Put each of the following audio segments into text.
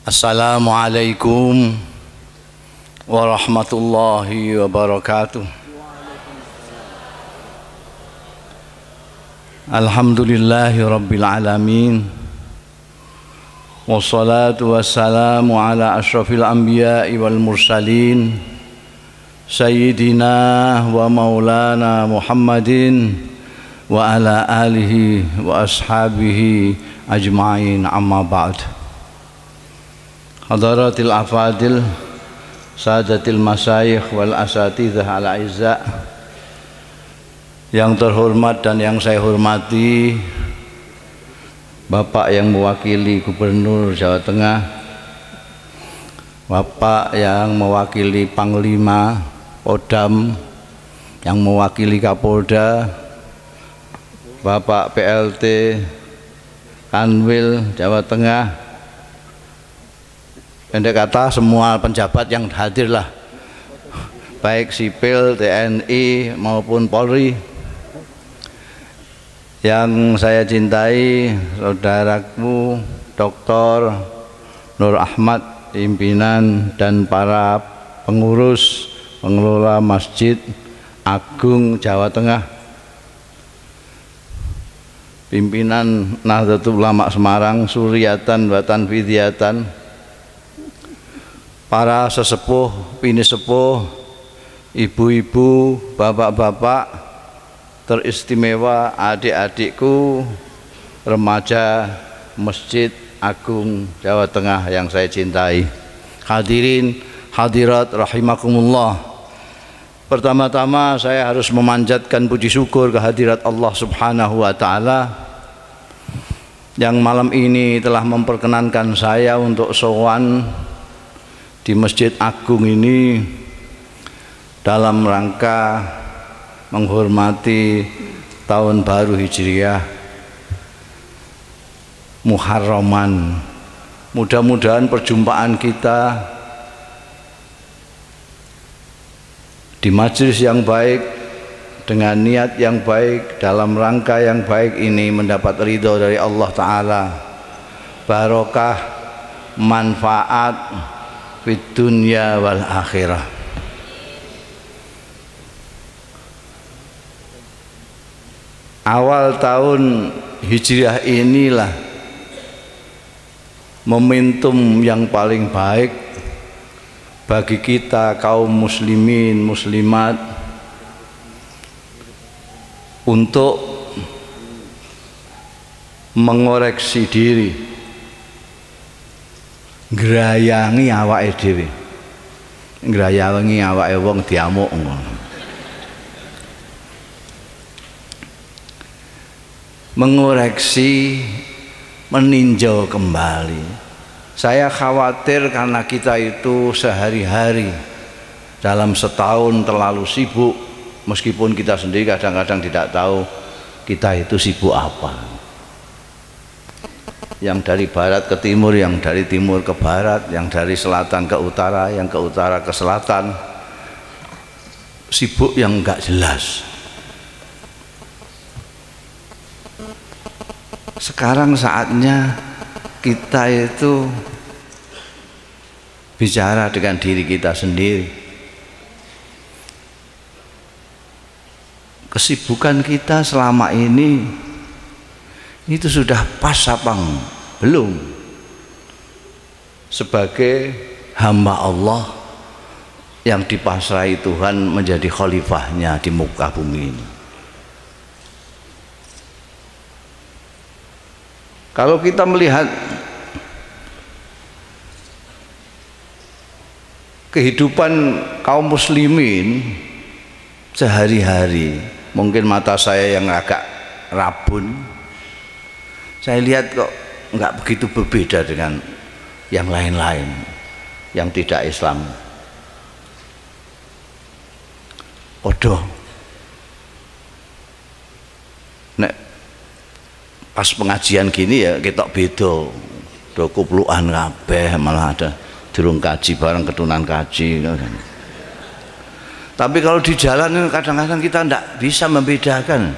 Assalamualaikum warahmatullahi wabarakatuh. Alhamdulillahi rabbil alamin. Wassalatu wassalamu ala ashrafil anbiya'i wal mursalin Sayyidina wa maulana Muhammadin wa ala alihi wa ashabihi ajma'in, amma ba'd. Hadaratil afadil, sadatil masyayikh wal asatidzah al aizza, yang terhormat dan yang saya hormati, Bapak yang mewakili Gubernur Jawa Tengah, Bapak yang mewakili Panglima Kodam, yang mewakili Kapolda, Bapak PLT Kanwil Jawa Tengah, pendek kata semua penjabat yang hadir lah, baik sipil, TNI maupun Polri. Yang saya cintai saudaraku Dr. Nur Ahmad, pimpinan dan para pengurus pengelola Masjid Agung Jawa Tengah, pimpinan Nahdlatul Ulama Semarang, Suryatan wa Tanfidiyatan, para sesepuh, bini sepuh, ibu-ibu, bapak-bapak, teristimewa adik-adikku, remaja Masjid Agung Jawa Tengah yang saya cintai. Hadirin hadirat rahimakumullah. Pertama-tama saya harus memanjatkan puji syukur kehadirat Allah Subhanahu wa taala yang malam ini telah memperkenankan saya untuk sowan di Masjid Agung ini dalam rangka menghormati tahun baru Hijriah Muharraman. Mudah-mudahan perjumpaan kita di majelis yang baik dengan niat yang baik dalam rangka yang baik ini mendapat ridho dari Allah Ta'ala, barokah, manfaat fid dunya wal akhirah. Awal tahun Hijriah inilah momentum yang paling baik bagi kita kaum muslimin muslimat untuk mengoreksi diri, ngrayangi awake dhewe, ngrayangi awake wong diamuk ngono, mengoreksi, meninjau kembali. Saya khawatir karena kita itu sehari-hari dalam setahun terlalu sibuk, meskipun kita sendiri kadang-kadang tidak tahu kita itu sibuk apa. Yang dari barat ke timur, yang dari timur ke barat, yang dari selatan ke utara, yang ke utara ke selatan, sibuk yang enggak jelas. Sekarang saatnya kita itu bicara dengan diri kita sendiri. Kesibukan kita selama ini itu sudah pas apa belum sebagai hamba Allah yang dipasrahi Tuhan menjadi khalifahnya di muka bumi ini. Kalau kita melihat kehidupan kaum muslimin sehari-hari, mungkin mata saya yang agak rabun, saya lihat kok enggak begitu berbeda dengan yang lain-lain yang tidak Islam. Podo nek pas pengajian gini ya kita beda, do kuplukan kabeh, malah ada durung kaji bareng ketunan kaji. Tapi kalau di jalan kadang-kadang kita ndak bisa membedakan.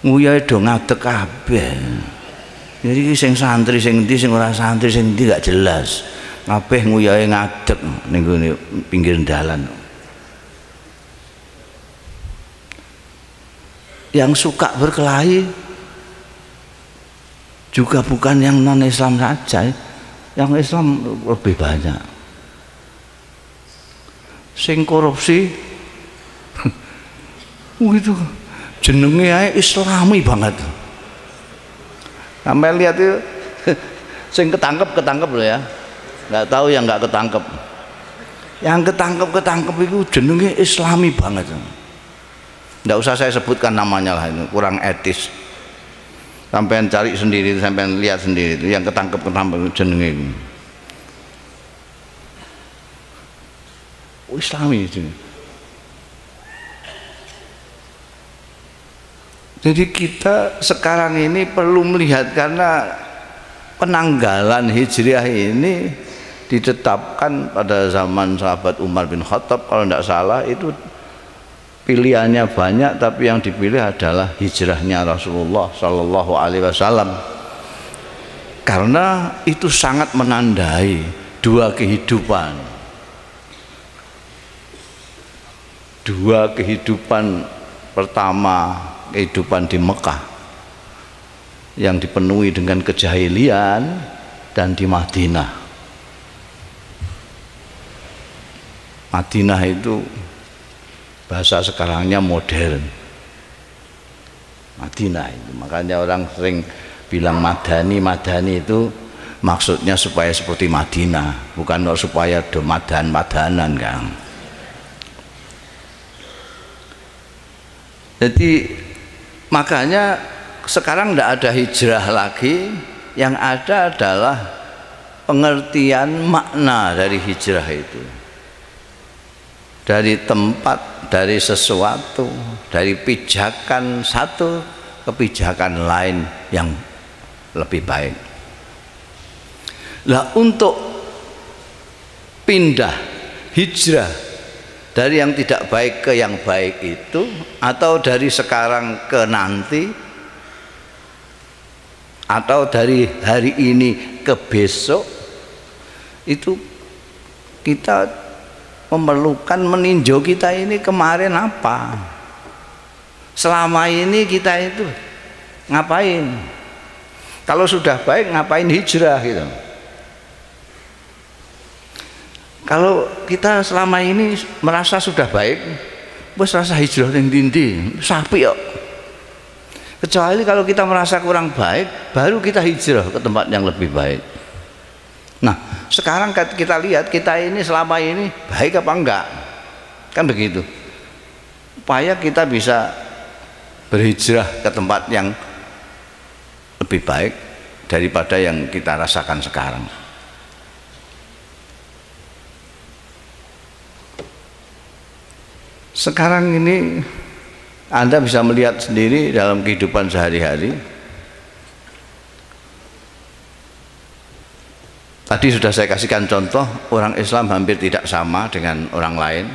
Nguyai do ngadeg kabeh. Jadi sing santri sing endi sing ora santri sing endi gak jelas. Kabeh nguyahe ngadeg ning gone pinggir dalan. Yang suka berkelahi juga bukan yang non-Islam saja, yang Islam lebih banyak. Sing korupsi itu jenenge ae Islami banget. Sampai lihat itu sing ketangkep loh ya. Nggak tahu yang nggak ketangkep. Yang ketangkep itu jenenge Islami banget. Nggak usah saya sebutkan namanya lah, itu kurang etis. Sampean cari sendiri, sampean lihat sendiri itu yang ketangkep jenenge itu. Islami itu. Jadi kita sekarang ini perlu melihat, karena penanggalan Hijriah ini ditetapkan pada zaman sahabat Umar bin Khattab kalau tidak salah. Itu pilihannya banyak, tapi yang dipilih adalah hijrahnya Rasulullah Shallallahu Alaihi Wasallam, karena itu sangat menandai dua kehidupan. Pertama, kehidupan di Mekah yang dipenuhi dengan kejahilian, dan di Madinah. Madinah itu bahasa sekarangnya modern. Madinah itu, makanya orang sering bilang Madani itu maksudnya supaya seperti Madinah, bukan supaya do madanan kan. Jadi makanya sekarang tidak ada hijrah lagi, yang ada adalah pengertian makna dari hijrah itu. Dari tempat, dari sesuatu, dari pijakan satu ke pijakan lain yang lebih baik. Lah untuk pindah hijrah dari yang tidak baik ke yang baik itu, atau dari sekarang ke nanti, atau dari hari ini ke besok, itu kita memerlukan meninjau kita ini kemarin apa, selama ini kita itu ngapain. Kalau sudah baik, ngapain hijrah gitu. Kalau kita selama ini merasa sudah baik, bos rasa hijrah yang dindi sapi yuk. Kecuali kalau kita merasa kurang baik, baru kita hijrah ke tempat yang lebih baik. Nah, sekarang kita lihat kita ini selama ini baik apa enggak, kan begitu. Supaya kita bisa berhijrah ke tempat yang lebih baik daripada yang kita rasakan sekarang. Sekarang ini Anda bisa melihat sendiri dalam kehidupan sehari-hari. Tadi sudah saya kasihkan contoh, orang Islam hampir tidak sama dengan orang lain.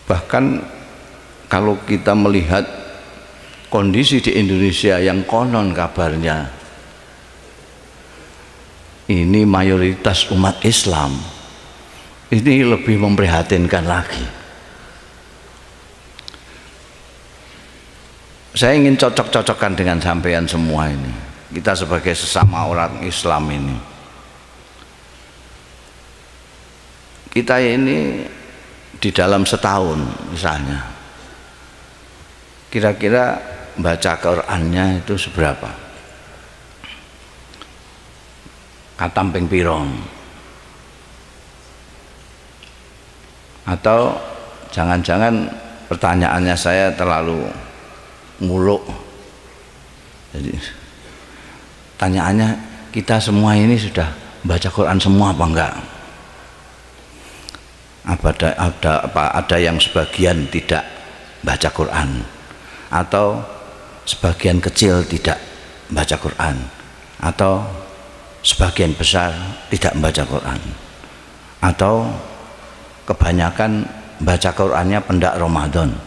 Bahkan kalau kita melihat kondisi di Indonesia yang konon kabarnya ini mayoritas umat Islam, ini lebih memprihatinkan lagi. Saya ingin cocok-cocokkan dengan sampean semua ini. Kita sebagai sesama orang Islam ini, kita ini di dalam setahun misalnya, kira-kira baca Qurannya itu seberapa? Katam ping piro? Atau jangan-jangan pertanyaannya saya terlalu muluk. Jadi tanyaannya, kita semua ini sudah baca Quran semua apa enggak? Ada yang sebagian tidak baca Quran, atau sebagian kecil tidak baca Quran, atau sebagian besar tidak membaca Quran, atau kebanyakan baca Qurannya pendak Ramadan.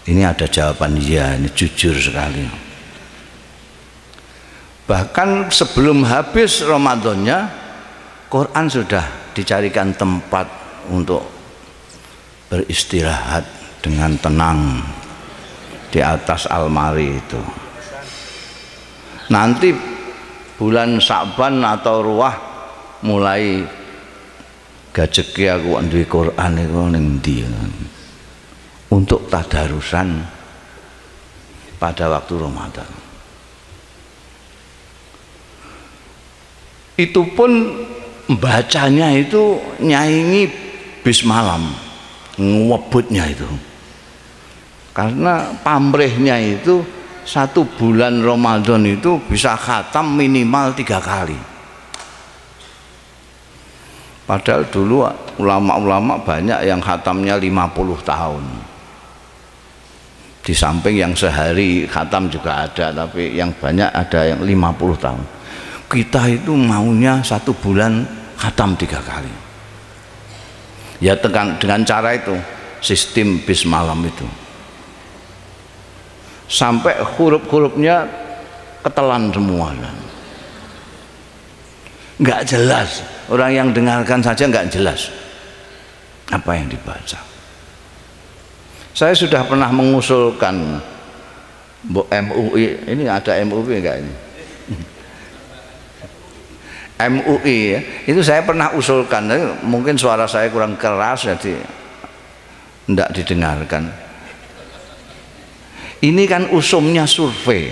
Ini ada jawaban iya, ini jujur sekali. Bahkan sebelum habis Ramadannya, Quran sudah dicarikan tempat untuk beristirahat dengan tenang di atas almari itu. Nanti bulan Sa'ban atau Ruwah mulai gajeki aku duwe Quran iku ning ndi untuk tadarusan pada waktu Ramadan. Itu pun bacanya itu nyaingi bis malam, ngewebutnya itu. Karena pamrihnya itu 1 bulan Ramadan itu bisa khatam minimal 3 kali. Padahal dulu ulama-ulama banyak yang khatamnya 50 tahun. Di samping yang sehari khatam juga ada, tapi yang banyak ada yang 50 tahun. Kita itu maunya 1 bulan khatam 3 kali. Ya dengan cara itu, sistem bis malam itu. Sampai huruf-hurufnya ketelan semua. Nggak jelas, orang yang dengarkan saja nggak jelas apa yang dibaca. Saya sudah pernah mengusulkan MUI, ini ada MUI enggak ini? MUI ya, itu saya pernah usulkan, mungkin suara saya kurang keras jadi enggak didengarkan. Ini kan usumnya survei,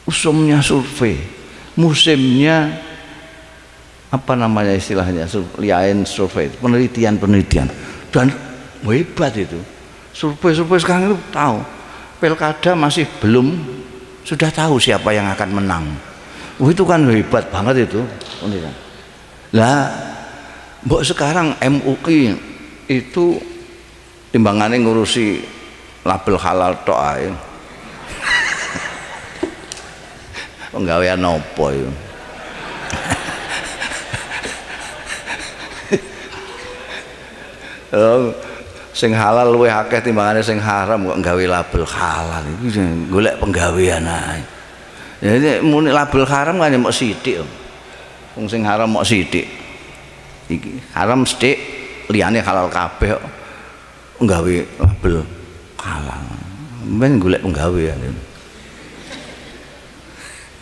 musimnya apa namanya istilahnya, liain survei, penelitian, dan hebat itu. Survei sekarang itu tahu, pilkada masih belum, sudah tahu siapa yang akan menang. Itu kan hebat banget itu. Lah, mbok sekarang MUI itu timbangannya ngurusi label halal tok ae. Penggawean nopo itu? Sing halal luwih akeh timbangane sing haram, kok nggawe label halal itu golek penggawean ae. Jadi muni label haram kan mok sithik. Wong sing haram mok sithik. Iki haram sithik, liyane halal kabeh kok nggawe label halal. Men golek penggawean.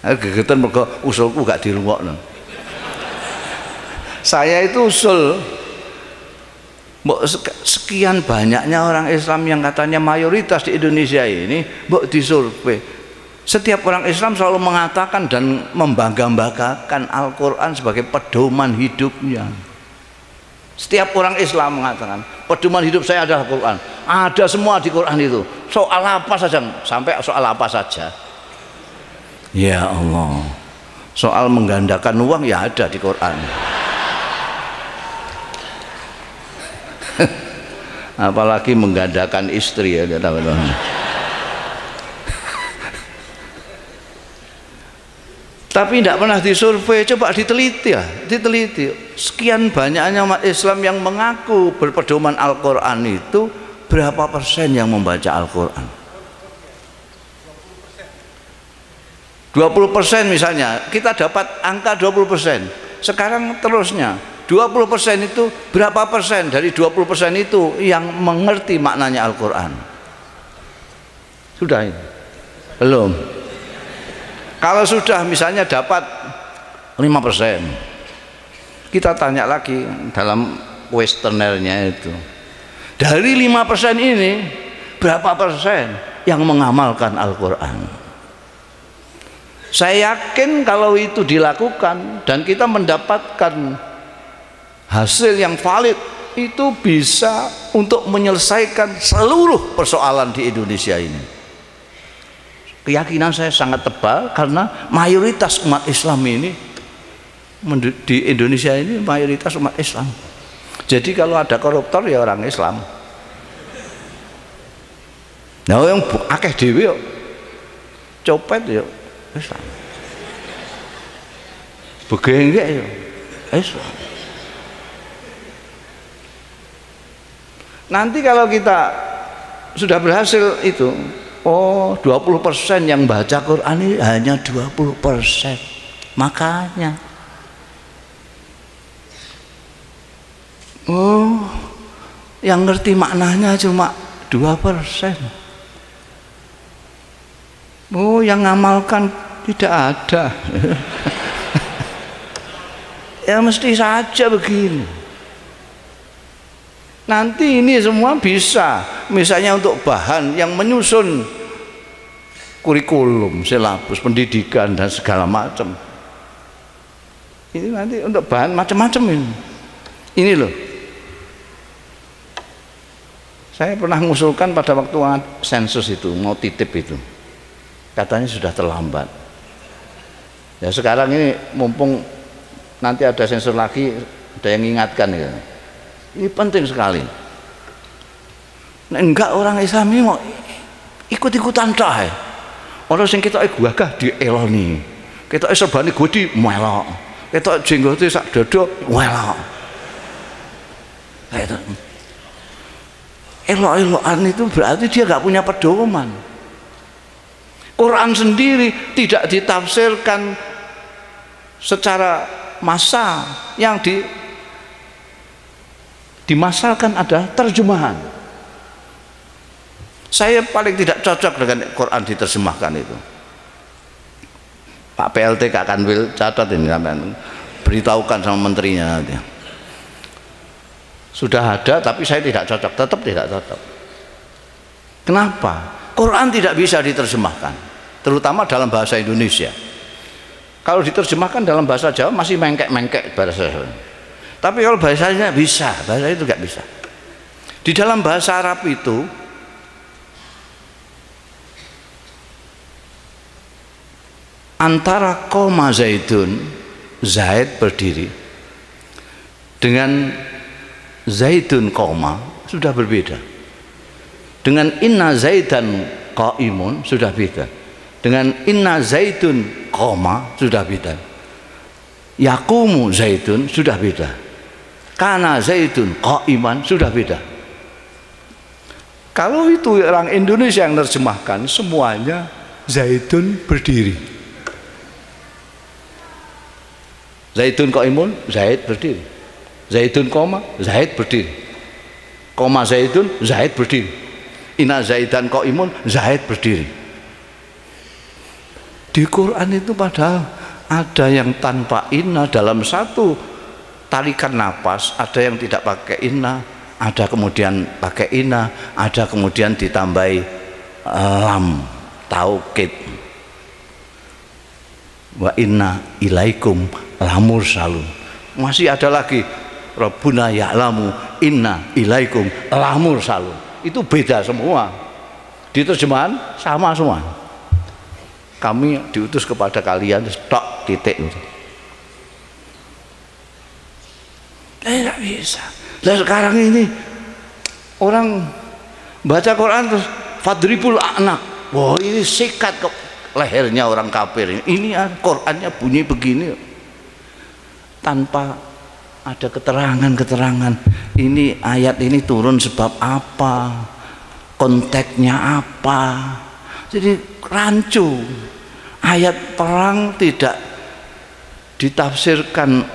Aku gegetan mergo usulku gak dirungokno. Saya itu usul sekian banyaknya orang Islam yang katanya mayoritas di Indonesia ini, mbok disurvei. Setiap orang Islam selalu mengatakan dan membangga-banggakan Al-Quran sebagai pedoman hidupnya. Setiap orang Islam mengatakan pedoman hidup saya adalah Quran. Ada semua di Quran itu. Soal apa saja, sampai soal apa saja. Ya Allah, soal menggandakan uang ya ada di Quran. Apalagi menggandakan istri ya, tapi tidak pernah disurvei. Coba diteliti ya, diteliti sekian banyaknya umat Islam yang mengaku berpedoman Al-Quran itu, berapa persen yang membaca Al-Quran? 20% misalnya, kita dapat angka 20%. Sekarang terusnya 20% itu berapa persen dari 20% itu yang mengerti maknanya Al-Quran? Sudah ini? Belum. Kalau sudah misalnya dapat 5%, kita tanya lagi dalam kuesionernya itu, dari 5% ini berapa persen yang mengamalkan Al-Quran? Saya yakin kalau itu dilakukan dan kita mendapatkan hasil yang valid, itu bisa untuk menyelesaikan seluruh persoalan di Indonesia ini. Keyakinan saya sangat tebal karena mayoritas umat Islam ini di Indonesia ini mayoritas umat Islam. Jadi kalau ada koruptor ya orang Islam. Nah yang akeh dhewe yo copet yo Islam. Begenggek yo Islam. Nanti kalau kita sudah berhasil itu. Oh, 20% yang baca Quran ini hanya 20%. Makanya oh, yang ngerti maknanya cuma 2%. Oh, yang ngamalkan tidak ada. Ya mesti saja begini. Nanti ini semua bisa, misalnya untuk bahan yang menyusun kurikulum, silabus, pendidikan dan segala macam. Ini nanti untuk bahan macam-macam ini. Ini loh. Saya pernah mengusulkan pada waktu sensus itu, mau titip itu. Katanya sudah terlambat. Ya sekarang ini mumpung nanti ada sensor lagi, ada yang ingatkan ya. Ini penting sekali. Nah, enggak orang Islam ini mau ikut-ikutan cah. Orang sing kita gagah dieloni, kita serbane gudi melok, kita jenggote sak dodo melok. Itu elok-elokan itu berarti dia nggak punya pedoman. Quran sendiri tidak ditafsirkan secara massal, yang dimasalkan adalah terjemahan. Saya paling tidak cocok dengan Quran diterjemahkan itu. Pak PLT Kak Kanwil catat ini, beritahukan sama menterinya nanti. Sudah ada tapi saya tidak cocok, tetap tidak cocok. Kenapa? Quran tidak bisa diterjemahkan, terutama dalam bahasa Indonesia. Kalau diterjemahkan dalam bahasa Jawa masih mengkek-mengkek bahasa Jawa. Tapi kalau bahasanya bisa, bahasa itu nggak bisa. Di dalam bahasa Arab itu antara koma zaidun, Zaid berdiri, dengan zaidun koma sudah berbeda. Dengan inna zaidan qaimun sudah beda. Dengan inna zaidun koma sudah beda. Yaqumu zaidun sudah beda. Kana zaidun qaiman sudah beda. Kalau itu orang Indonesia yang terjemahkan, semuanya zaidun berdiri. Zaidun qaimun, Zaid berdiri. Zaidun koma, Zaid berdiri. Koma zaidun, Zaid berdiri. Inna zaidan qaimun, Zaid berdiri. Di Quran itu padahal ada yang tanpa inna dalam satu tarikan napas, ada yang tidak pakai inna, ada kemudian pakai inna, ada kemudian ditambahi lam, taukid. Wa inna ilaikum lamur salun. Masih ada lagi Rabbuna ya'lamu inna ilaikum lamur salun. Itu beda semua. Di terjemahan sama semua. Kami diutus kepada kalian, stok titik. Tidak bisa. Dan sekarang ini orang baca Quran terus fadribul a'naq. Wah, ini sikat ke lehernya orang kafir. Ini Qurannya bunyi begini tanpa ada keterangan-keterangan. Ini ayat ini turun sebab apa? Konteksnya apa? Jadi rancu. Ayat perang tidak ditafsirkan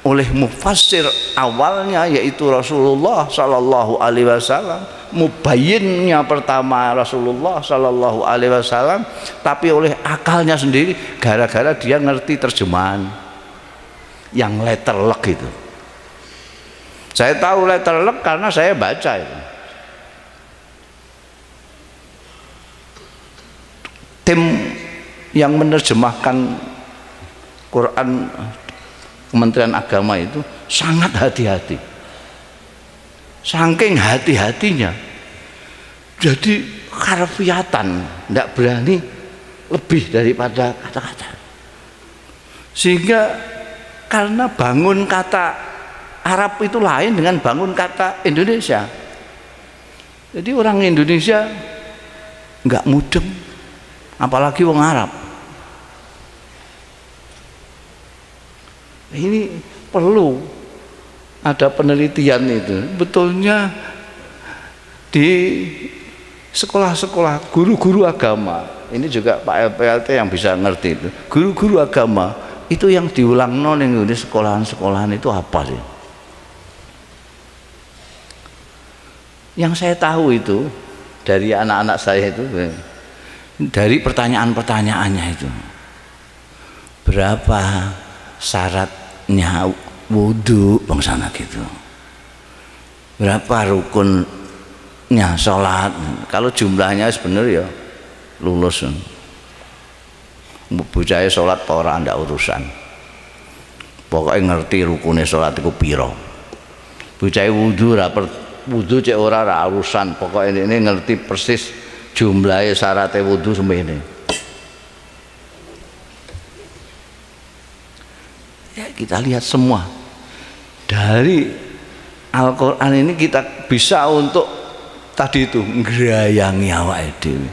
oleh mufassir awalnya, yaitu Rasulullah Sallallahu Alaihi Wasallam. Mubayyinnya pertama Rasulullah Sallallahu Alaihi Wasallam, tapi oleh akalnya sendiri, gara-gara dia ngerti terjemahan yang letterlek itu. Saya tahu letterlek karena saya baca itu. Tim yang menerjemahkan Quran Kementerian Agama itu sangat hati-hati, saking hati-hatinya, jadi harfiatan, tidak berani lebih daripada kata-kata, sehingga karena bangun kata Arab itu lain dengan bangun kata Indonesia, jadi orang Indonesia nggak mudeng, apalagi wong Arab. Ini perlu ada penelitian itu, betulnya di sekolah-sekolah, guru-guru agama, ini juga Pak LPLT yang bisa ngerti itu. Guru-guru agama itu yang diulang ning di sekolahan-sekolahan itu apa sih? Yang saya tahu itu dari anak-anak saya itu, dari pertanyaan-pertanyaannya itu, berapa syaratnya wudhu bangsana gitu, berapa rukunnya sholat, kalau jumlahnya sebenarnya ya lulus. Bocah sholat apa ora ndak urusan, pokoknya ngerti rukunnya sholat itu piro. Bocah wudhu cek ora urusan, pokoknya ini ngerti persis jumlahnya syaratnya wudhu semene. Ya kita lihat semua dari Al-Quran ini, kita bisa untuk tadi itu ngerayangi awake dhewe.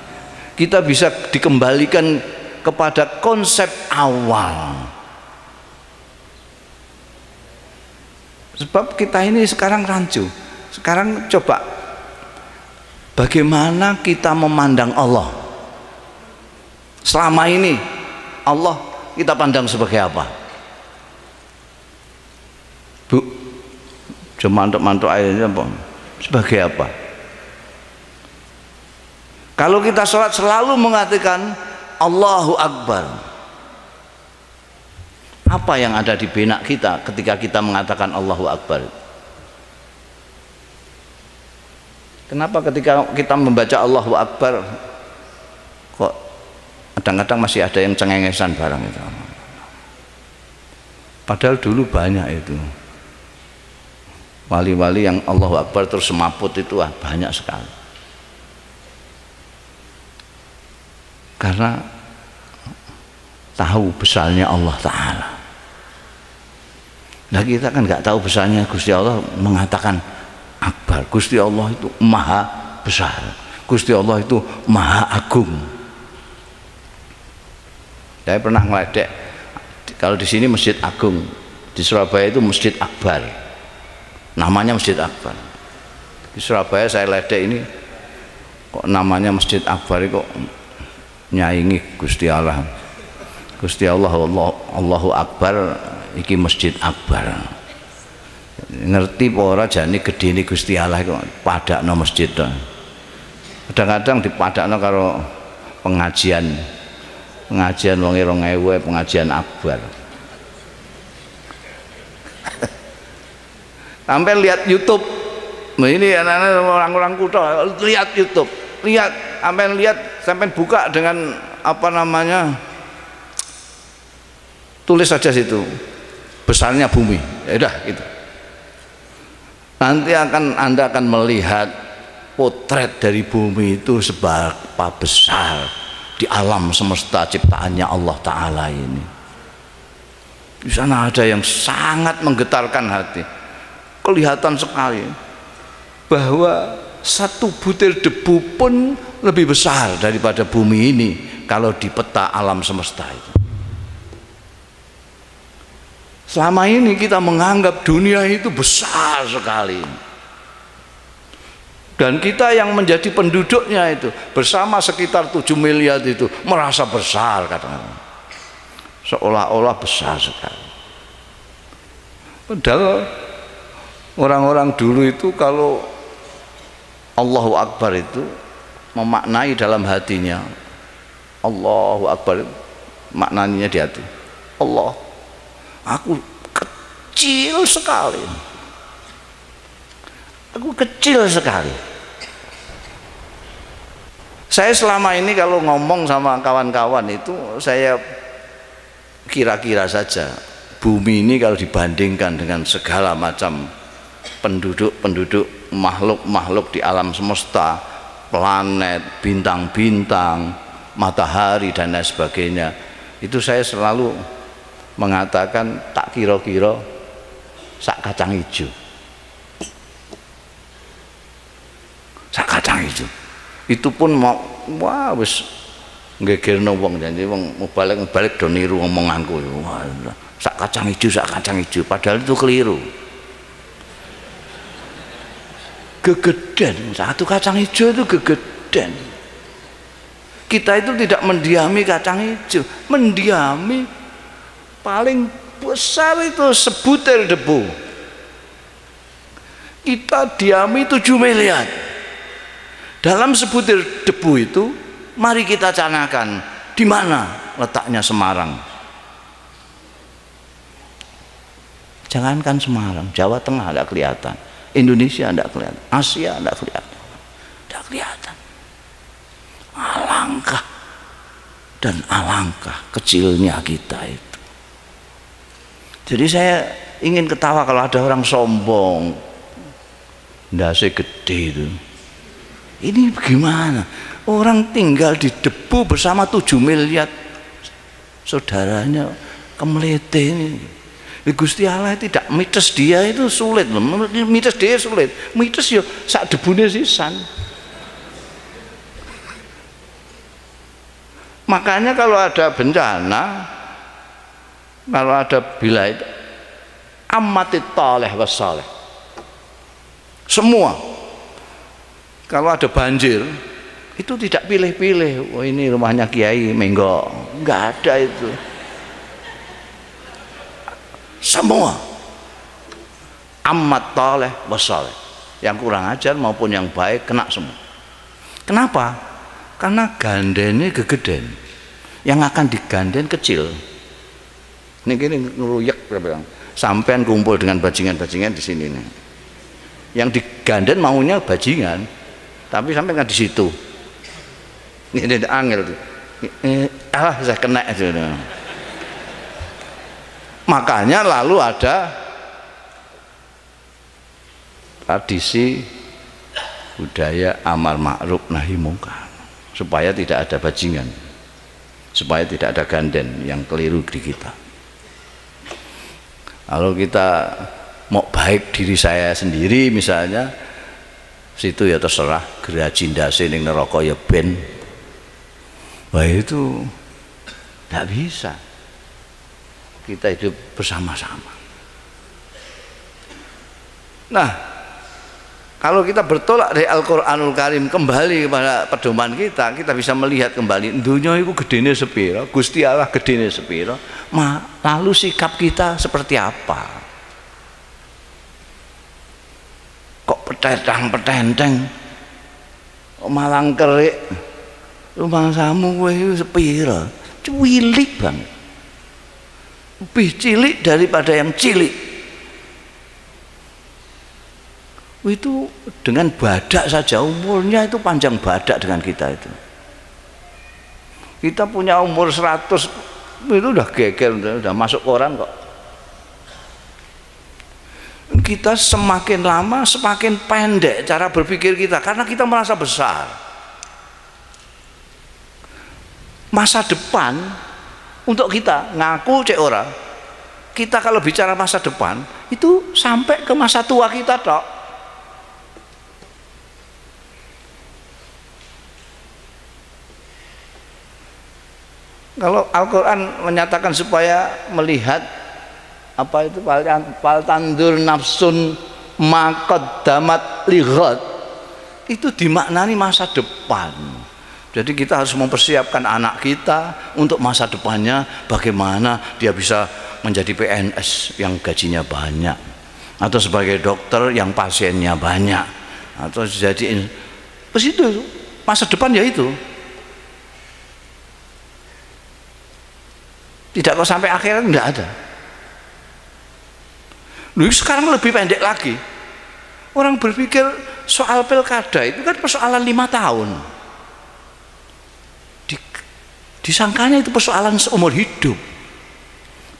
Kita bisa dikembalikan kepada konsep awal. Sebab kita ini sekarang rancu. Sekarang coba bagaimana kita memandang Allah. Selama ini Allah kita pandang sebagai apa? Bu, cuma mantuk airnya apa? Sebagai apa? Kalau kita sholat selalu mengatakan Allahu Akbar, apa yang ada di benak kita ketika kita mengatakan Allahu Akbar? Kenapa ketika kita membaca Allahu Akbar kok kadang-kadang masih ada yang cengengesan barang itu? Padahal dulu banyak itu wali-wali yang Allahu Akbar terus semaput itu banyak sekali. Karena tahu besarnya Allah Ta'ala. Nah kita kan nggak tahu besarnya Gusti Allah, mengatakan Akbar. Gusti Allah itu maha besar, Gusti Allah itu maha agung. Saya pernah ngeledek, kalau di sini Masjid Agung, di Surabaya itu Masjid Akbar, namanya Masjid Akbar. Di Surabaya saya ledek ini, kok namanya Masjid Akbar kok nyaingi Gusti Allah. Gusti Allah, Allahu Akbar, iki Masjid Akbar. Ngerti apa ora jane gedene Gusti Allah kok padakno masjid to. Kadang-kadang dipadakno karo pengajian wong 2000 pengajian akbar. Sampai lihat YouTube. Nah, ini anak-anak orang-orang kutha lihat YouTube. Lihat, sampai buka dengan apa namanya? Tulis saja situ. Besarnya bumi. Ya udah gitu. Nanti Anda akan melihat potret dari bumi itu seberapa besar di alam semesta ciptaannya Allah Ta'ala ini. Di sana ada yang sangat menggetarkan hati. Kelihatan sekali bahwa satu butir debu pun lebih besar daripada bumi ini kalau di peta alam semesta itu. Selama ini kita menganggap dunia itu besar sekali, dan kita yang menjadi penduduknya itu bersama sekitar 7 miliar itu merasa besar, kadang-kadang seolah-olah besar sekali. Padahal orang-orang dulu itu kalau Allahu Akbar itu memaknai dalam hatinya. Allahu Akbar maknanya di hati. Allah, aku kecil sekali. Aku kecil sekali. Saya selama ini kalau ngomong sama kawan-kawan itu saya kira-kira saja. Bumi ini kalau dibandingkan dengan segala macam penduduk-penduduk, makhluk-makhluk di alam semesta, planet, bintang-bintang, matahari dan lain sebagainya, itu saya selalu mengatakan tak kira-kira sak kacang hijau. Sak kacang hijau. Itu pun mau wah wis ngegerno wong, janji wong balik do niru omonganku. Wah, sak kacang hijau, padahal itu keliru. Gegeden, satu kacang hijau itu gegeden. geden. Kita itu tidak mendiami kacang hijau, mendiami paling besar itu sebutir debu. Kita diami 7 miliar. Dalam sebutir debu itu, mari kita canakan di mana letaknya Semarang. Jangankan Semarang, Jawa Tengah tidak kelihatan, Indonesia tidak kelihatan, Asia tidak kelihatan, tidak kelihatan. Alangkah dan alangkah kecilnya kita itu. Jadi saya ingin ketawa kalau ada orang sombong, ndase gede itu. Ini bagaimana? Orang tinggal di debu bersama 7 miliar saudaranya kemelete ini. Gusti Allah tidak mites dia itu sulit loh. Mites dia sulit. Mites yo sak debune sisan. Makanya kalau ada bencana, kalau ada bila itu ammatit taleh wassaleh. Semua kalau ada banjir itu tidak pilih-pilih. Oh ini rumahnya Kiai Menggo, enggak ada itu. Semua ammat taleh wassaleh. Yang kurang ajar maupun yang baik kena semua. Kenapa? Karena gandennya gegeden, yang akan diganden kecil. Ini gini ngeruyek, sampean kumpul dengan bajingan-bajingan di sini nih. Yang diganden maunya bajingan, tapi sampai nggak di situ. Ini angel tuh. Saya kena aja. Makanya lalu ada tradisi budaya amar ma'ruf nahi mungkar, supaya tidak ada bajingan, supaya tidak ada ganden yang keliru di kita. Kalau kita mau baik diri saya sendiri misalnya, situ ya terserah, geraji ndase ning neraka ya ben. Wah itu tidak bisa. Kita hidup bersama-sama. Nah, kalau kita bertolak dari Al-Qur'anul Karim kembali kepada pedoman kita, kita bisa melihat kembali dunia itu gedene sepiro, Gusti Allah gedene sepiro, lalu sikap kita seperti apa? Kok petentang-petenteng, kok malang kerik, rumah samu kowe sepiro? Cilik banget. Lebih cilik daripada yang cilik. Itu dengan badak saja umurnya itu panjang badak dengan kita itu. Kita punya umur 100 itu udah geger, udah masuk koran kok. Kita semakin lama semakin pendek cara berpikir kita karena kita merasa besar. Masa depan untuk kita ngaku cek ora, kita kalau bicara masa depan itu sampai ke masa tua kita tok. Kalau Al-Quran menyatakan supaya melihat apa itu fal tandur nafsun maqaddamat lighad, itu dimaknani masa depan. Jadi kita harus mempersiapkan anak kita untuk masa depannya, bagaimana dia bisa menjadi PNS yang gajinya banyak, atau sebagai dokter yang pasiennya banyak, atau jadi itu masa depan ya itu. Tidak kok sampai akhirat tidak ada. Lalu sekarang lebih pendek lagi. Orang berpikir soal pilkada itu kan persoalan 5 tahun. Disangkanya itu persoalan seumur hidup.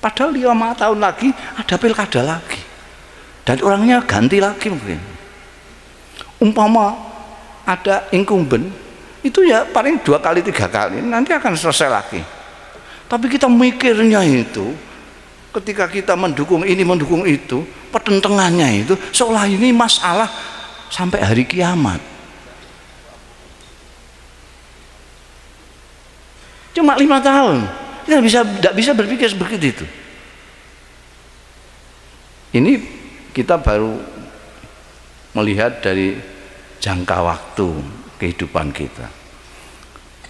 Padahal 5 tahun lagi ada pilkada lagi. Dan orangnya ganti lagi mungkin. Umpama ada incumbent, itu ya paling 2 kali 3 kali, nanti akan selesai lagi. Tapi kita mikirnya itu, ketika kita mendukung ini, mendukung itu, pertentangannya itu seolah ini masalah sampai hari kiamat. Cuma 5 tahun, kita tidak bisa berpikir seperti itu. Ini kita baru melihat dari jangka waktu kehidupan kita.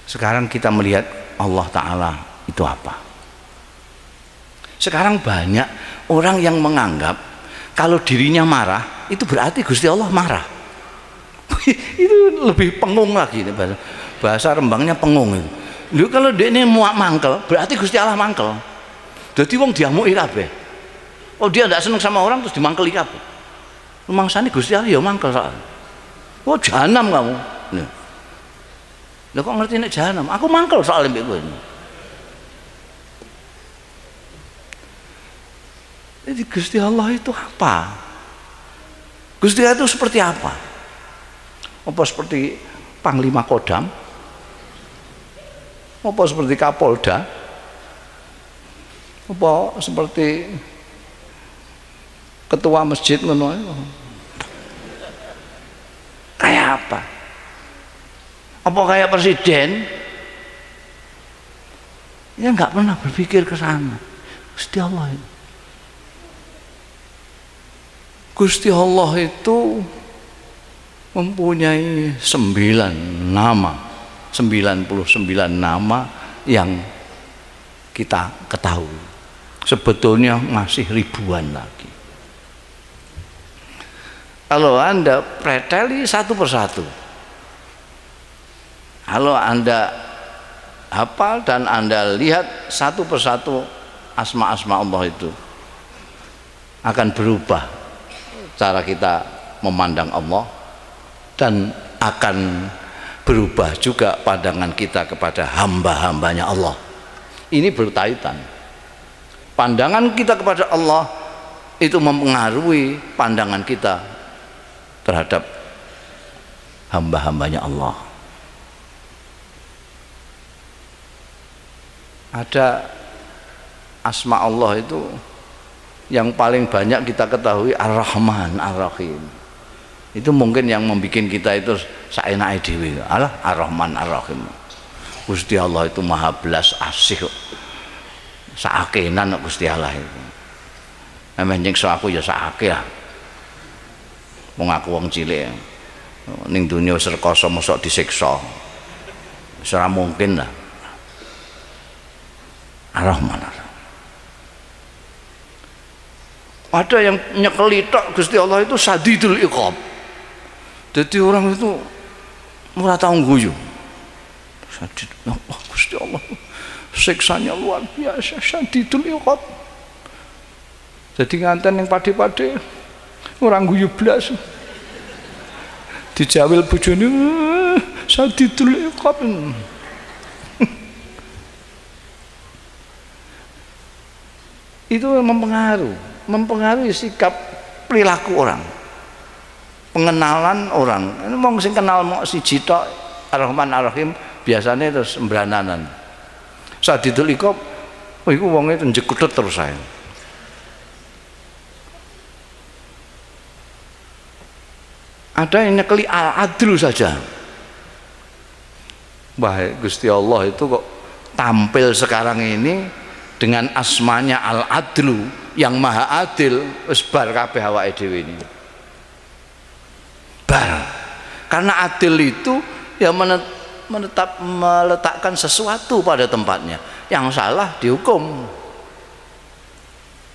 Sekarang kita melihat Allah Ta'ala itu apa. Sekarang banyak orang yang menganggap kalau dirinya marah itu berarti Gusti Allah marah. Itu lebih pengung lagi, bahasa Rembangnya pengung itu. Lu kalau dia ini muak mangkel berarti Gusti Allah mangkel. Jadi wong diamuki kabeh. Oh dia tidak seneng sama orang terus dimangkeli kabeh. Mangsane Gusti Allah ya mangkel soal. Oh jahanam kamu. Lah kok ngerti nek jahanam? Aku mangkel soal mbek kowe. Jadi Gusti Allah itu apa? Gusti Allah itu seperti apa? Apa seperti Panglima Kodam? Apa seperti Kapolda? Apa seperti ketua masjid ngono? Kayak apa? Apa kayak presiden? Ya nggak pernah berpikir ke sana. Gusti Allah itu. Gusti Allah itu mempunyai 9 nama, 99 nama yang kita ketahui. Sebetulnya masih ribuan lagi. Kalau Anda preteli satu persatu, kalau Anda hafal dan Anda lihat satu persatu asma-asma Allah itu, akan berubah cara kita memandang Allah, dan akan berubah juga pandangan kita kepada hamba-hambanya Allah. Ini berkaitan. Pandangan kita kepada Allah itu mempengaruhi pandangan kita terhadap hamba-hambanya Allah. Ada asma Allah itu yang paling banyak kita ketahui Ar-Rahman Ar-Rahim. Itu mungkin yang membuat kita itu saenake dhewe. Alah Ar-Rahman Ar-Rahim. Gusti Allah itu maha belas asih. Saakenan Gusti Allah itu. Emeh nyiksa aku ya saake lah. Wong aku wong cilik. Ning dunya wis rekoso mosok disiksa. Ora mungkin lah. Ar-Rahman Ar-Rahim. Ada yang nyekeli tok Gusti Allah itu sadidul iqab. Jadi orang itu ora tau guyu. Sadid Allah Gusti Allah. Siksanya luar biasa, sadidul iqab. Jadi nganten yang pade-pade orang guyu blas. Dijawil bojone sadidul iqab. Itu mempengaruhi sikap perilaku orang, pengenalan orang. Ini wong sing kenal mok siji tok Ar-Rahman Ar-Rahim biasanya terus sembrananan. Sadidul iqab iku wonge njekutut terus ae. Ada yang nyekeli al-adlu saja. Wah, Gusti Allah itu kok tampil sekarang ini dengan asmanya Al-Adlu yang maha adil, wis bar kabeh awake dhewe ini. Bar. Karena adil itu ya meletakkan sesuatu pada tempatnya. Yang salah dihukum.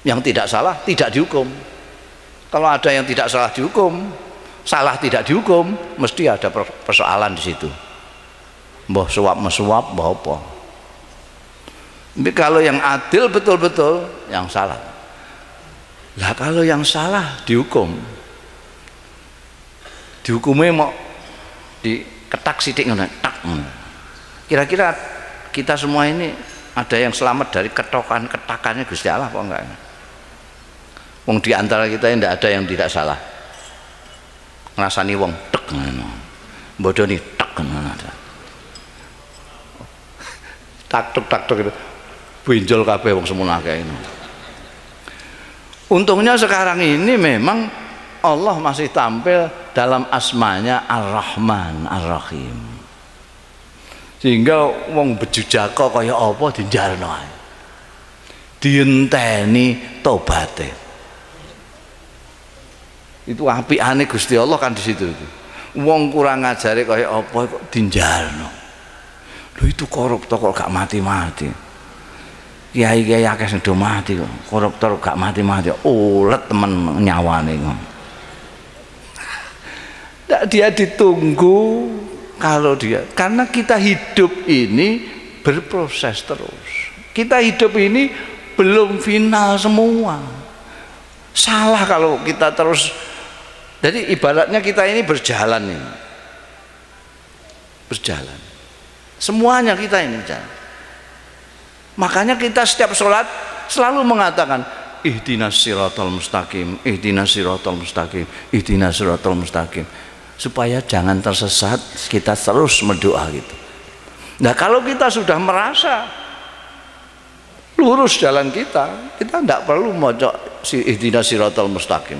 Yang tidak salah tidak dihukum. Kalau ada yang tidak salah dihukum, salah tidak dihukum, mesti ada persoalan di situ. Mbah suap mesuap, mbah apa. Tapi kalau yang adil betul-betul, yang salah. Lah kalau yang salah dihukum, dihukumnya mau diketak sidik ngono, tak. Kira-kira kita semua ini ada yang selamat dari ketakannya Gusti Allah apa enggak? Wong di antara kita tidak ada yang tidak salah. Ngrasani wong tek ngono. Bodoni tek ngono. Tak gitu. Benjol kabeh wong semono akeh ini. Untungnya sekarang ini memang Allah masih tampil dalam asmanya Ar-Rahman Ar-Rahim. Sehingga wong bejujaka kaya apa dijarno ae. Dienteni tobaté. Itu apikane Gusti Allah kan di situ itu. Wong kurang ngajari kaya apa kok dinjalno. Lho itu koruptor kok gak mati-mati. Kiai-kiai akeh sing do mati kok. Koruptor gak mati-mati. Ulet temen nyawane kok. Dia ditunggu kalau dia, karena kita hidup ini berproses terus. Kita hidup ini belum final semua. Salah kalau kita terus. Jadi ibaratnya kita ini berjalan ini. Berjalan. Semuanya kita ini jalan. Makanya kita setiap sholat selalu mengatakan ihdinas siratal mustaqim, ihdinas siratal mustaqim, ihdinas siratal mustaqim. Supaya jangan tersesat, kita terus berdoa gitu. Nah kalau kita sudah merasa lurus jalan kita tidak perlu mojok si ihdinas siratal mustaqim.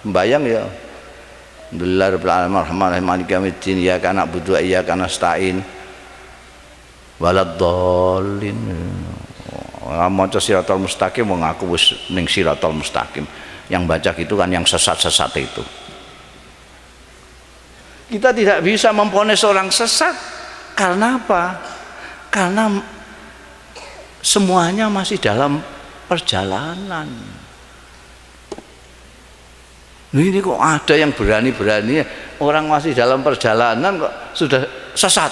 Membayang ya. Alhamdulillah rabbil alamin arrahmanirrahim maliki yaumiddin iyyaka na'budu wa iyyaka nasta'in waladdallin. Maca siratal mustaqim wong aku wis ning siratal mustaqim. Yang baca gitu kan yang sesat-sesat itu. Kita tidak bisa memvonis orang sesat. Karena apa? Karena semuanya masih dalam perjalanan. Ini kok ada yang berani-berani orang masih dalam perjalanan kok sudah sesat.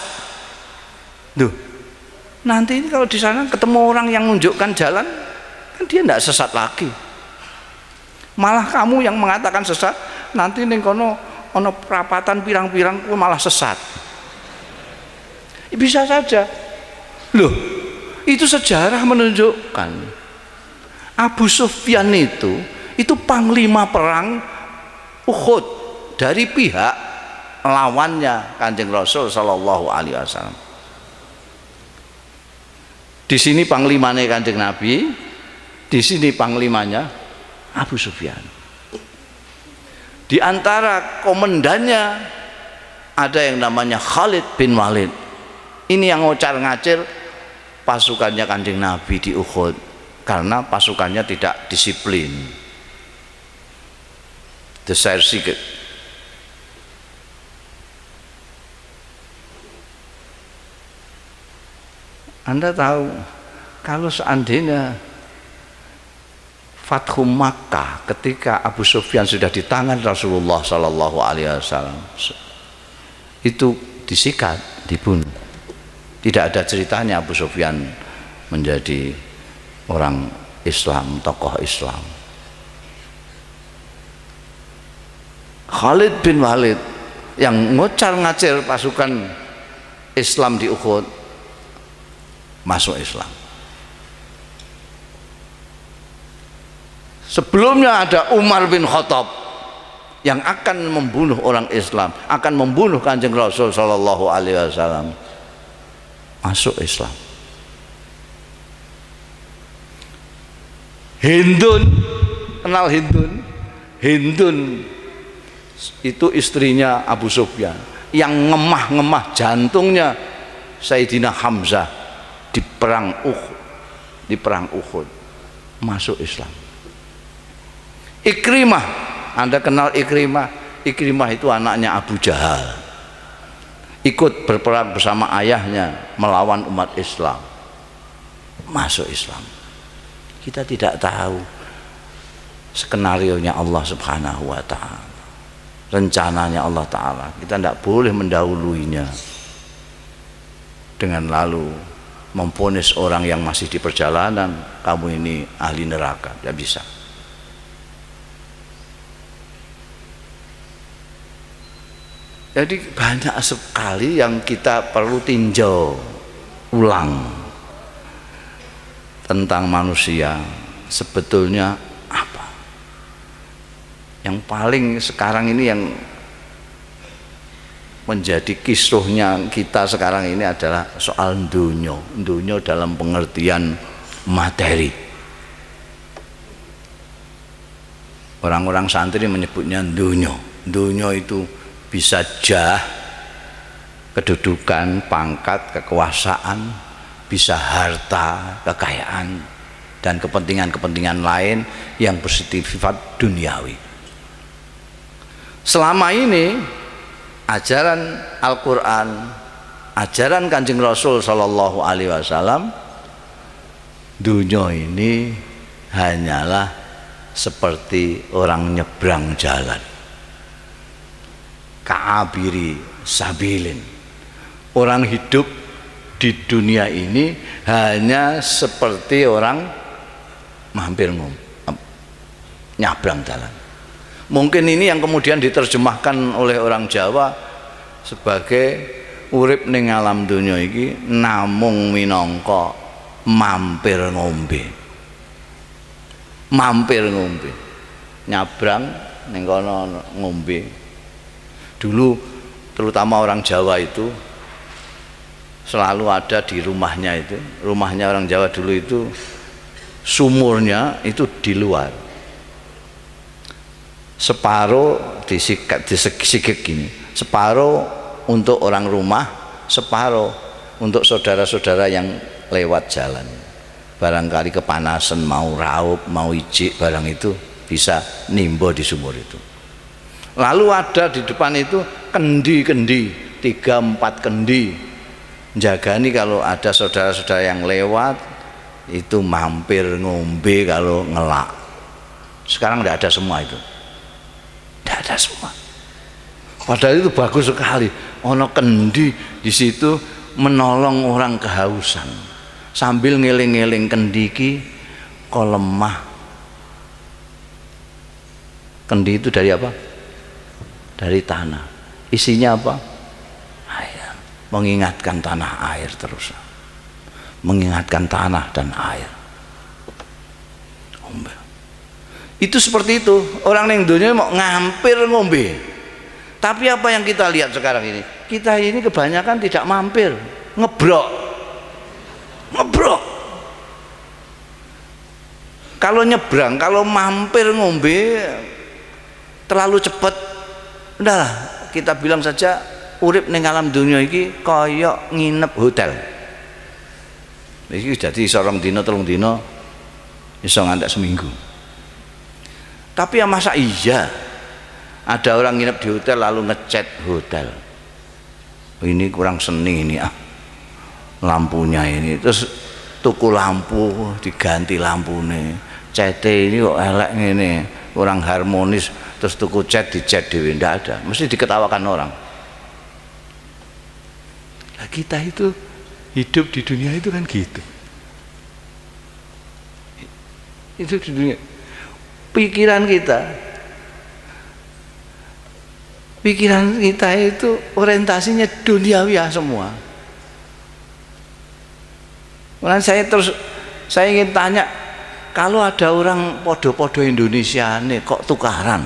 Duh, nanti ini kalau di sana ketemu orang yang menunjukkan jalan, kan dia tidak sesat lagi. Malah kamu yang mengatakan sesat, nanti ning kono ono perapatan pirang-pirang malah sesat. Bisa saja. Loh, itu sejarah menunjukkan Abu Sufyan itu panglima perang Uhud dari pihak lawannya Kanjeng Rasul sallallahu alaihi wasallam. Di sini panglimanya Kanjeng Nabi, di sini panglimanya Abu Sufyan. Di antara komandannya ada yang namanya Khalid bin Walid. Ini yang ngocar-ngacir pasukannya Kanjeng Nabi di Uhud karena pasukannya tidak disiplin. Desersi. Anda tahu kalau seandainya Fathu Makkah ketika Abu Sufyan sudah di tangan Rasulullah Sallallahu Alaihi Wasallam itu disikat, dibunuh. Tidak ada ceritanya Abu Sufyan menjadi orang Islam, tokoh Islam. Khalid bin Walid yang ngocar-ngacir pasukan Islam di Uhud masuk Islam. Sebelumnya ada Umar bin Khattab yang akan membunuh orang Islam, akan membunuh Kanjeng Rasul sallallahu alaihi wasallam. Masuk Islam. Hindun, kenal Hindun? Hindun itu istrinya Abu Sufyan yang ngemah-ngemah jantungnya Sayyidina Hamzah di perang Uhud. Masuk Islam. Ikrimah, Anda kenal Ikrimah? Ikrimah itu anaknya Abu Jahal, ikut berperang bersama ayahnya melawan umat Islam, masuk Islam. Kita tidak tahu skenarionya Allah Subhanahu wa Ta'ala, rencananya Allah Ta'ala. Kita tidak boleh mendahuluinya dengan lalu memvonis orang yang masih di perjalanan, kamu ini ahli neraka. Tidak bisa. Jadi banyak sekali yang kita perlu tinjau ulang tentang manusia sebetulnya apa. Yang paling sekarang ini yang menjadi kisruhnya kita sekarang ini adalah soal dunyo dalam pengertian materi. Orang-orang santri menyebutnya dunyo itu bisa jah, kedudukan, pangkat, kekuasaan, bisa harta, kekayaan, dan kepentingan-kepentingan lain yang bersifat duniawi. Selama ini ajaran Al-Qur'an, ajaran Kanjeng Rasul sallallahu alaihi wasallam, dunia ini hanyalah seperti orang nyebrang jalan, ka'abiri sabilin. Orang hidup di dunia ini hanya seperti orang mampir nyabrang jalan. Mungkin ini yang kemudian diterjemahkan oleh orang Jawa sebagai urip ning alam dunia iki namung minangka mampir ngombe. Mampir ngombe. Nyabrang ning kono ngombe. Dulu terutama orang Jawa itu selalu ada di rumahnya itu. Rumahnya orang Jawa dulu itu sumurnya itu di luar. Separuh disikik gini, separuh untuk orang rumah, separuh untuk saudara-saudara yang lewat jalan. Barangkali kepanasan, mau raup, mau ijik, barang itu bisa nimbo di sumur itu. Lalu ada di depan itu kendi-kendi, 3-4 kendi, jagani kalau ada saudara-saudara yang lewat itu mampir ngombe kalau ngelak. Sekarang tidak ada semua itu. Tidak ada semua. Padahal itu bagus sekali. Ono kendi di situ menolong orang kehausan. Sambil ngeling-ngeling kendi ki kok lemah. Kendi itu dari apa? Dari tanah. Isinya apa? Air. Mengingatkan tanah air terus. Mengingatkan tanah dan air. Itu seperti itu. Orang yang dunia mau ngampir ngombe. Tapi apa yang kita lihat sekarang ini? Kita ini kebanyakan tidak mampir, ngebrok. Ngebrok. Kalau nyebrang, kalau mampir ngombe terlalu cepat, udahlah kita bilang saja urip ning alam dunia iki kaya nginep hotel. Iki jadi sorong dino telung dino iso ngantek seminggu. Tapi ya masa iya ada orang nginep di hotel lalu ngecat hotel, ini kurang seni ini lampunya ini, terus tuku lampu diganti lampune, cete ini kok elek ini kurang harmonis, terus tuku cat dicat dewe, ndak ada, mesti diketawakan orang. Nah, kita itu hidup di dunia itu kan gitu, itu di dunia. Pikiran kita itu orientasinya duniawi semua. Karena saya ingin tanya, kalau ada orang podo-podo Indonesia nih kok tukaran?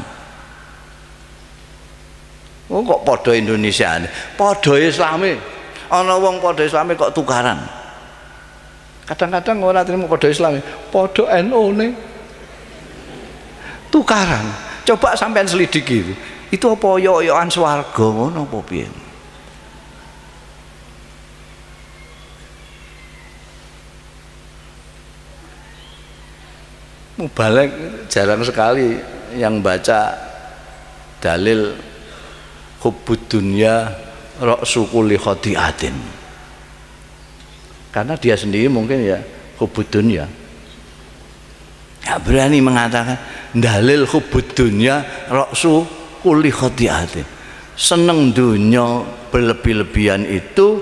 Oh, kok podo Indonesia nih? Podo Islami, ana wong podo Islami kok tukaran? Kadang-kadang orang terima podo Islami, podo NU nih tukaran. Coba sampean selidiki itu apa yo-yoan swarga ngono apa piye? Mubalek jarang sekali yang baca dalil hubbud dunya ra'su kulli khati'atin. Karena dia sendiri mungkin ya hubbud dunya. Gak berani mengatakan dalil hubbud dunya ra'su kulli khati'atin. Seneng dunia berlebih-lebihan itu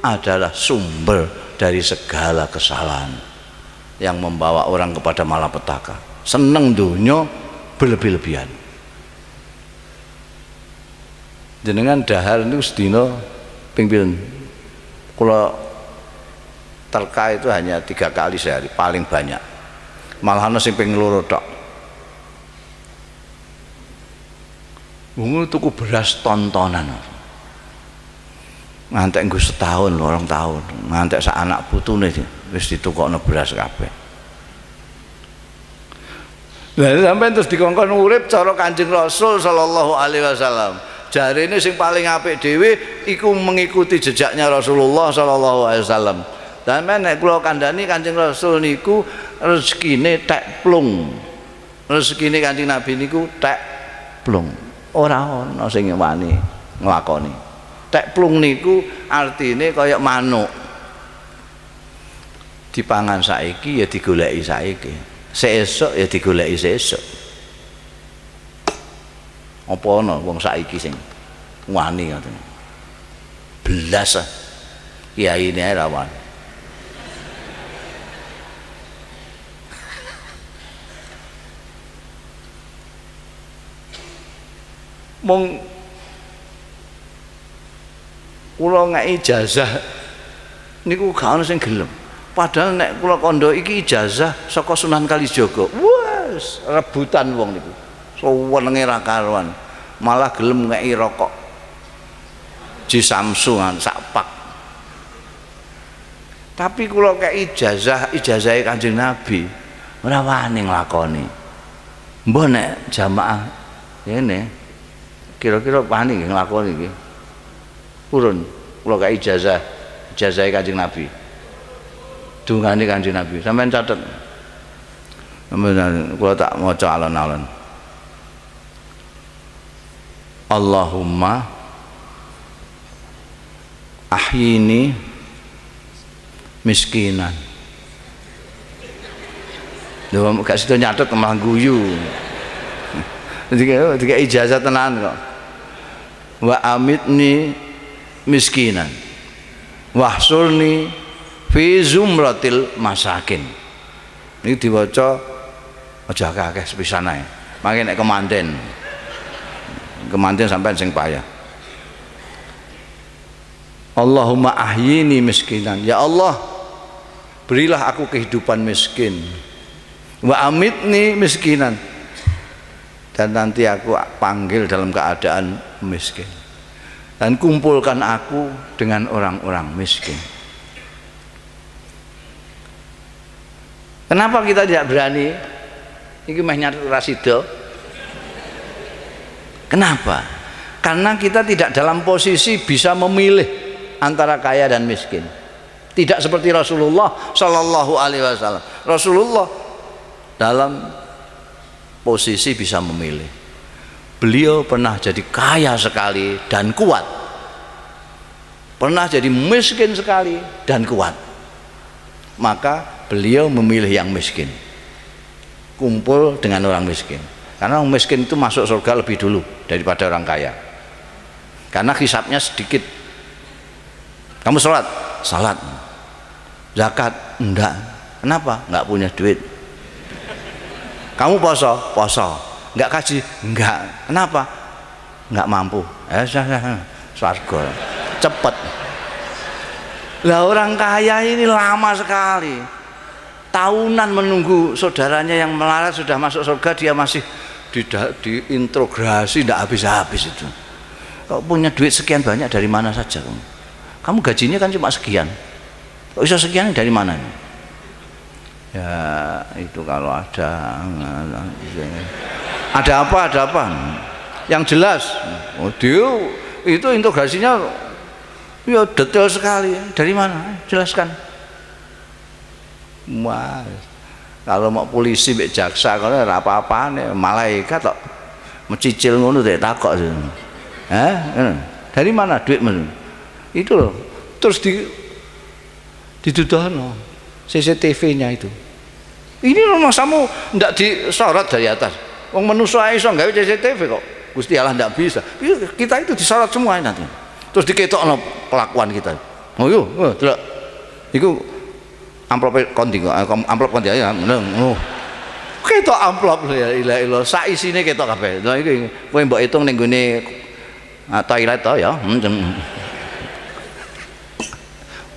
adalah sumber dari segala kesalahan yang membawa orang kepada malapetaka. Seneng dunia berlebih-lebihan. Jenengan dahar itu sedina ping pinten? Kula terka itu hanya 3 kali sehari paling banyak. Malah ana sing ping 2 tok. Wong tuku beras tontonan. Ngantek nggo setahun lho, 2 tahun. Ngantek sak anak putune wis ditukokno beras kabeh. Lah sampeyan terus dikongkon urip cara Kanjeng Rasul sallallahu alaihi wasallam. Jarene sing paling apik dhewe iku mengikuti jejaknya Rasulullah sallallahu alaihi wasallam. Dan nek kula kandhani Kanjeng Rasul niku rezekine tek plung. Rezekine Kanjeng Nabi niku tek plung. Ora ana sing wani nglakoni. Teplung niku artine kaya manuk. Dipangan saiki ya digoleki saiki. Seesuk ya digoleki seesuk. Apa ana wong saiki sing wani ngoten. Belas kiai ini rawan. Mong kula ngeki ijazah niku gak ana sing gelem. Padahal nek kula kandha iki ijazah saka Sunan Kalijaga. Wes rebutan wong niku. Suwenenge ra karuan. Malah gelem ngeki rokok. Ji Samsungan sak pak. Tapi kula kei ijazahe Kanjeng Nabi ora wani nglakoni. Mbah nek jamaah ngene kira-kira wani nggih nglakoni iki. Purun kula kei ijazahe Kanjeng Nabi. Dungane Kanjeng Nabi. Sampeyan catet. Sampeyan kula tak maca alon-alon. Allahumma ahyini miskinan. Lho gak sida nyatet malah guyu. Tiga ijazah tenan kok. Wa amitni miskinan. Wahsurni fi zumratil masakin. Niki diwaca aja akeh sepisan ae. Mangke nek kemanten sampean sing payah. Allahumma ahyini miskinan. Ya Allah, berilah aku kehidupan miskin. Wa amitni miskinan. Dan nanti aku panggil dalam keadaan miskin. Dan kumpulkan aku dengan orang-orang miskin. Kenapa kita tidak berani? Ini meh nyatet Rasido. Kenapa? Karena kita tidak dalam posisi bisa memilih antara kaya dan miskin. Tidak seperti Rasulullah Shallallahu Alaihi Wasallam. Rasulullah dalam posisi bisa memilih. Beliau pernah jadi kaya sekali dan kuat. Pernah jadi miskin sekali dan kuat. Maka beliau memilih yang miskin. Kumpul dengan orang miskin. Karena orang miskin itu masuk surga lebih dulu daripada orang kaya. Karena hisabnya sedikit. Kamu sholat? Sholat. Zakat? Enggak. Kenapa? Enggak punya duit. Kamu poso? Poso. Enggak kaji? Enggak. Kenapa? Enggak mampu. Swarga. Cepet. Lah orang kaya ini lama sekali. Tahunan menunggu saudaranya yang melarat sudah masuk surga, dia masih diintrogasi, tidak habis-habis itu. Kok punya duit sekian banyak dari mana saja? Kamu gajinya kan cuma sekian. Kok bisa sekian dari mana? Ya itu kalau ada apa? Yang jelas, dia itu integrasinya ya detail sekali. Dari mana? Jelaskan. Wah, kalau mau polisi mbek jaksa kalau ora apa-apane, malaikat kok mencicil ngono dek takok. Dari mana duitmu? Itu loh. Terus didudono CCTV-nya itu. Ini masamu ndak disorot dari atas. Wong manusa iso gawe CCTV kok. Gusti Allah ndak bisa. Kita itu disorot semua nanti. Terus diketokno kelakuan kita. Oh yo, delok. Iku amplop kondi kok, amplop kondi ya. Oh. Ketok amplop ya ilah sak isine ketok kabeh. Lah iki kowe mbok hitung ning gone toilet to ya.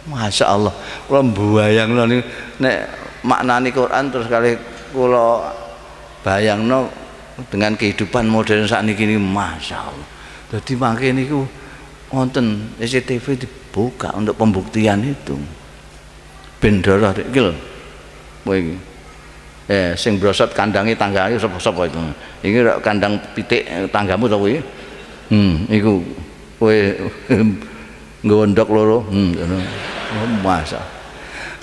Masya Allah, kula mbayangno nek maknani Quran terus kali kula bayangno dengan kehidupan modern sakniki niki Masya Allah. Dadi mangke niku wonten CCTV dibuka untuk pembuktian itu. Bendera iki lho. Kowe iki. Sing brosot kandange tanggane sapa itu. Iki kandang pitik tanggamu to kowe. Iku kowe nggawa ndok loro. Masa.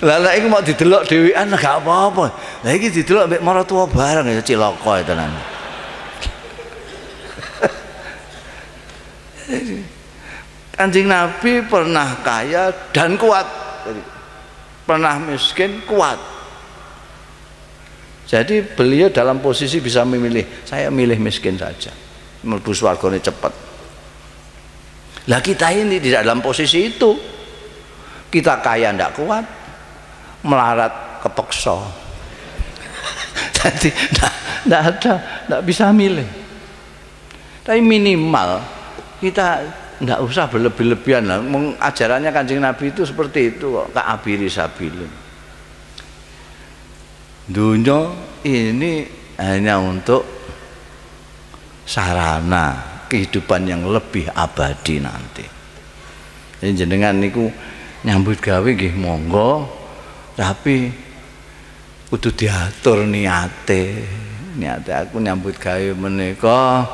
Lah iku mau didelok dhewean gak apa-apa. Lah iki didelok mbek maratuwa bareng ya cilaka tenan. Kanjeng Nabi pernah kaya dan kuat, pernah miskin kuat. Jadi beliau dalam posisi bisa memilih, saya milih miskin saja, mlebu swargane cepat. Lah kita ini tidak dalam posisi itu, kita kaya ndak kuat, melarat kepeksa. Jadi ndak bisa milih. Tapi minimal kita ndak usah berlebih-lebihan lah. Ajarannya Kanjeng Nabi itu seperti itu kok, ka'abiri sabilin. Dunia ini hanya untuk sarana kehidupan yang lebih abadi nanti. Jadi jenengan niku nyambut gawe nggih monggo, tapi kudu diatur niate. Niate aku nyambut gawe menika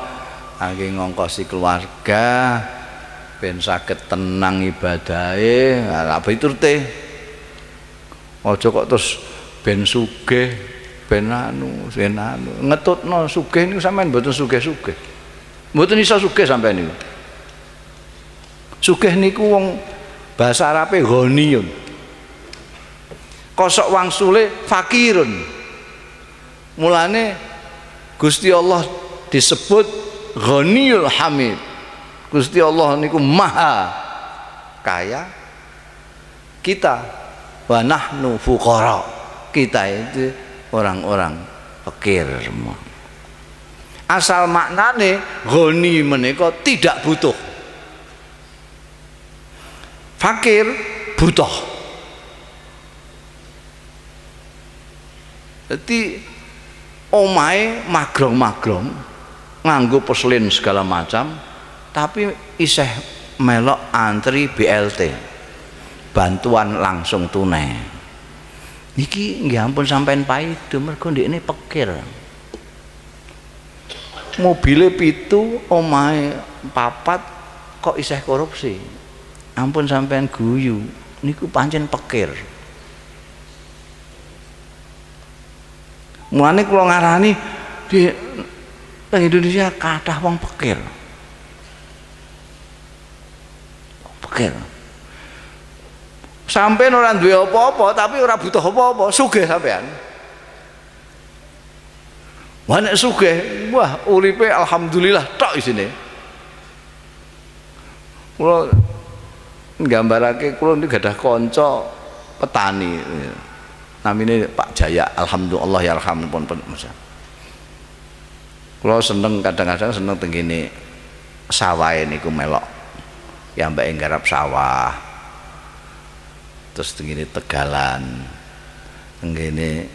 angge ngongkosi keluarga ben saged tenang ibadahe. Apa itu teh? Aja kok terus ben sugih, ben anu, ngetutno sugih niku sampean mboten sugih-sugih. Mboten iso sugih sampean niku. Sugih niku wong bahasa Arabe ghaniyun. Kosok wangsule fakirun. Mulane Gusti Allah disebut Ghaniyul Hamid. Gusti Allah niku maha kaya, kita wa nahnu fuqara. Kita itu orang-orang fakir semua. Asal maknane ghani menika tidak butuh. Fakir butuh. Jadi omahe magrong-magrong nganggo peselin segala macam, tapi isih melok antri BLT, bantuan langsung tunai. Niki nggih ampun sampean paido mergo ndekne pikir. Mobile 7, omahe 4 kok isih korupsi. Ampun sampean guyu, niku pancen pikir. Mulane kula ngarani di Indonesia kathah wong pikir. Pikir. Sampeyan ora duwe apa-apa tapi ora butuh apa-apa, sugih sampean. Wah nek sugih, wah uripe alhamdulillah tok isine. Kula nggambarake kula niku gadah kanca petani. Namine Pak Jaya, alhamdulillah yarhampun. Kula seneng kadang-kadang seneng teng kene sawahe niku melok. Ya mbake nggarap sawah. Terus tengene Tegalan, tengene